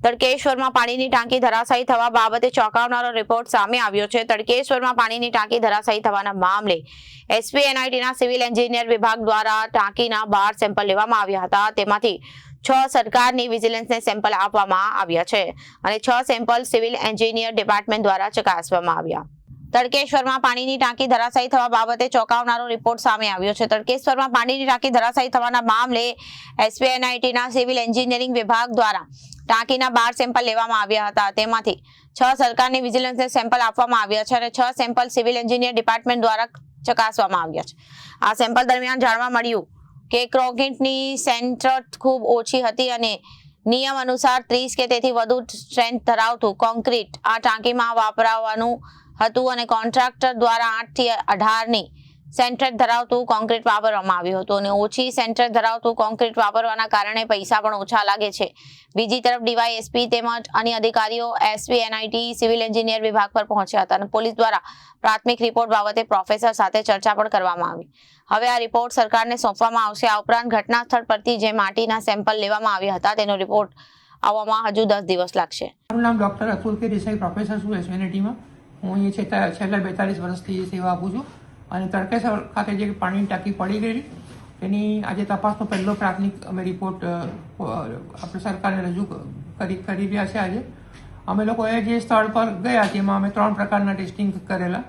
તડકેશ્વરમાં પાણીની ટાંકી ધરાશાયી થવા બાબતે ચોંકાવનારો રિપોર્ટ સામે આવ્યો છે। તડકેશ્વરમાં પાણીની ટાંકી ધરાશાયી થવાના મામલે એસપીએનઆઈટીના સિવિલ એન્જિનિયર વિભાગ દ્વારા ટાંકીના 12 સેમ્પલ લેવામાં આવ્યા હતા। તેમાંથી 6 સરકારની વિજિલન્સને સેમ્પલ આપવામાં આવ્યા છે અને 6 સેમ્પલ સિવિલ એન્જિનિયર ડિપાર્ટમેન્ટ દ્વારા ચકાસવામાં આવ્યા। તડકેશ્વરમાં પાણીની ટાંકી ધરાશાયી થવા બાબતે ચોંકાવનારો રિપોર્ટ સામે આવ્યો છે। તડકેશ્વરમાં પાણીની ટાંકી ધરાશાયી થવાના મામલે એસપીએનઆઈટીના સિવિલ એન્જિનિયરિંગ વિભાગ દ્વારા ટાંકીના 12 સેમ્પલ લેવામાં આવ્યા હતા। તેમાંથી 6 સરકારની વિજિલન્સને સેમ્પલ આપવામાં આવ્યા છે અને 6 સેમ્પલ સિવિલ એન્જિનિયર ડિપાર્ટમેન્ટ દ્વારા ચકાસવામાં આવ્યા છે। આ સેમ્પલ દરમિયાન જાણવા મળ્યું કે કોન્ક્રીટની સ્ટ્રેન્થ ખૂબ ઓછી હતી અને નિયમ અનુસાર 30 કે તેથી વધુ સ્ટ્રેન્થ ધરાવતું કોન્ક્રીટ આ ટાંકીમાં વાપરવાનું હતું અને કોન્ટ્રાક્ટર દ્વારા 8 થી 18ની સેન્ટ્રેટ ધરાવતું કોન્ક્રીટ વાપરવામાં આવ્યું હતું અને ઓછી સેન્ટ્રેટ ધરાવતું કોન્ક્રીટ વાપરવાના કારણે પૈસા પણ ઓછા લાગે છે। બીજી તરફ ડીવાયએસપી તેમજ અન્ય અધિકારીઓ એસપીએનઆઈટી સિવિલ એન્જિનિયર વિભાગ પર પહોંચ્યા હતા અને પોલીસ દ્વારા પ્રાથમિક રિપોર્ટ બાબતે પ્રોફેસર સાથે ચર્ચા પણ કરવામાં આવી। હવે આ રિપોર્ટ સરકારને સોંપવામાં આવશે। આ ઉપરાંત ઘટના સ્થળ પરથી જે માટીના સેમ્પલ લેવામાં આવ્યા હતા તેનો રિપોર્ટ આવવામાં હજુ 10 દિવસ લાગશે। મારું નામ ડોક્ટર અતુલ કે દેસાઈ, પ્રોફેસર છું એસપીએનઆઈટીમાં। હું અહીંયા છેલ્લા 42 વર્ષથી સેવા આપું છું અને તડકેશ્વર ખાતે જે પાણીની ટાંકી પડી ગયેલી એની આજે તપાસનો પહેલો પ્રાથમિક અમે રિપોર્ટ આપણે સરકારને રજૂ કરી રહ્યા છે। આજે અમે લોકોએ જે સ્થળ પર ગયા તેમાં અમે 3 પ્રકારના ટેસ્ટિંગ કરેલા।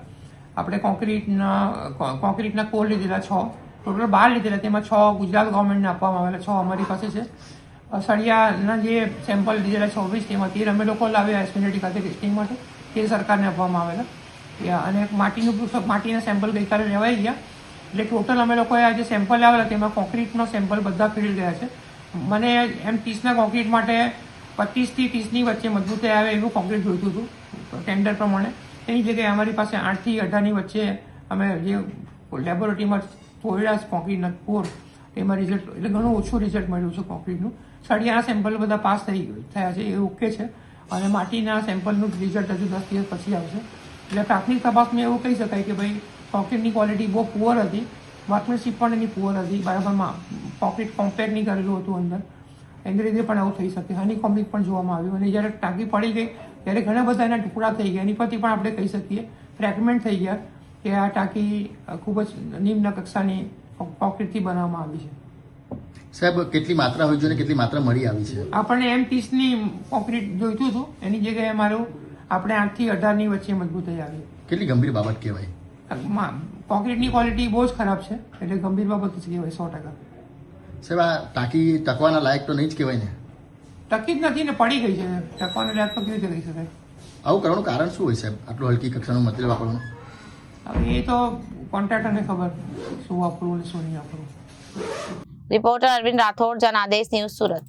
આપણે કોન્ક્રીટના કોર લીધેલા 6, ટોટલ 12 લીધેલા, તેમાં 6 ગુજરાત ગવર્મેન્ટને આપવામાં આવેલા, 6 અમારી પાસે છે। સળિયાના જે સેમ્પલ લીધેલા 24, તેમાં 13 અમે લોકો લાવ્યા એસપીએનઆઈટી ખાતે ટેસ્ટિંગ માટે, તે સરકારને આપવામાં આવેલા અને માટીના સેમ્પલ ગઈકાલે લેવાઈ ગયા। એટલે ટોટલ અમે લોકોએ આજે સેમ્પલ આવેલા તેમાં કોન્ક્રીટનો સેમ્પલ બધા ફેલ ગયા છે। મને એમ 30ના કોન્ક્રીટ માટે 25 થી 30ની વચ્ચે મજબૂતાઈ આવે એવું કોન્ક્રીટ જોઈતું હતું ટેન્ડર પ્રમાણે। એની જગ્યાએ અમારી પાસે 8 થી 18ની વચ્ચે અમે જે લેબોરેટરીમાં તોડ્યા કોન્ક્રીટના કોર તેમાં રિઝલ્ટ એટલે ઘણું ઓછું રિઝલ્ટ મળ્યું છે કોન્ક્રીટનું। સળિયાના સેમ્પલ બધા પાસ થયા છે, એ ઓકે છે અને માટીના સેમ્પલનું રિઝલ્ટ હજુ 10 દિવસ પછી આવશે। એટલે પ્રાથમિક તપાસમાં એવું કહી શકાય કે ભાઈ કોન્ક્રીટની ક્વોલિટી બહુ પુઅર હતી, વર્કમેનશીપ પણ એની પુઅર હતી, બરાબરમાં કોન્ક્રીટ કોમ્પેક્ટ નહીં કરેલું હતું અંદર, એની લીધે પણ આવું થઈ શકે। હનીકોમ્બિંગ પણ જોવામાં આવ્યું અને જ્યારે ટાંકી પડી ગઈ ત્યારે ઘણા બધા એના ટુકડા થઈ ગયા, એની પરથી પણ આપણે કહી શકીએ ફ્રેગમેન્ટ થઈ ગયા કે આ ટાંકી ખૂબ જ નિમ્ન કક્ષાની કોન્ક્રીટથી બનાવવામાં આવી છે। સાહેબ, કેટલી માત્રા હોય છે અને કેટલી માત્રા મળી આવી છે? આપણને એમ 30ની કોન્ક્રીટ જોઈતું હતું, એની જગ્યાએ મારું આપણે 8 થી 18ની વચ્ચે મજબૂતાઈ આવી। કેટલી ગંભીર બાબત કહેવાય? કોન્ક્રીટની ક્વોલિટી બહુ જ ખરાબ છે, એટલે ગંભીર બાબત જ કહેવાય 100%। સાહેબ, આ ટાંકી ટકવાના લાયક તો નહીં જ કહેવાય ને? ટકી જ નથી ને, પડી ગઈ છે, ટકવાના લાયક તો કેવી રીતે કહી શકાય? આવું કરવાનું કારણ શું હોય સાહેબ, આટલું હલકી કક્ષાનું મટીરિયલ વાપરવાનું? હવે એ તો કોન્ટ્રાક્ટરને ખબર શું વાપરવું અને શું નહીં વાપરવું। Reporter Arvind Rathod, Janadesh news, Surat.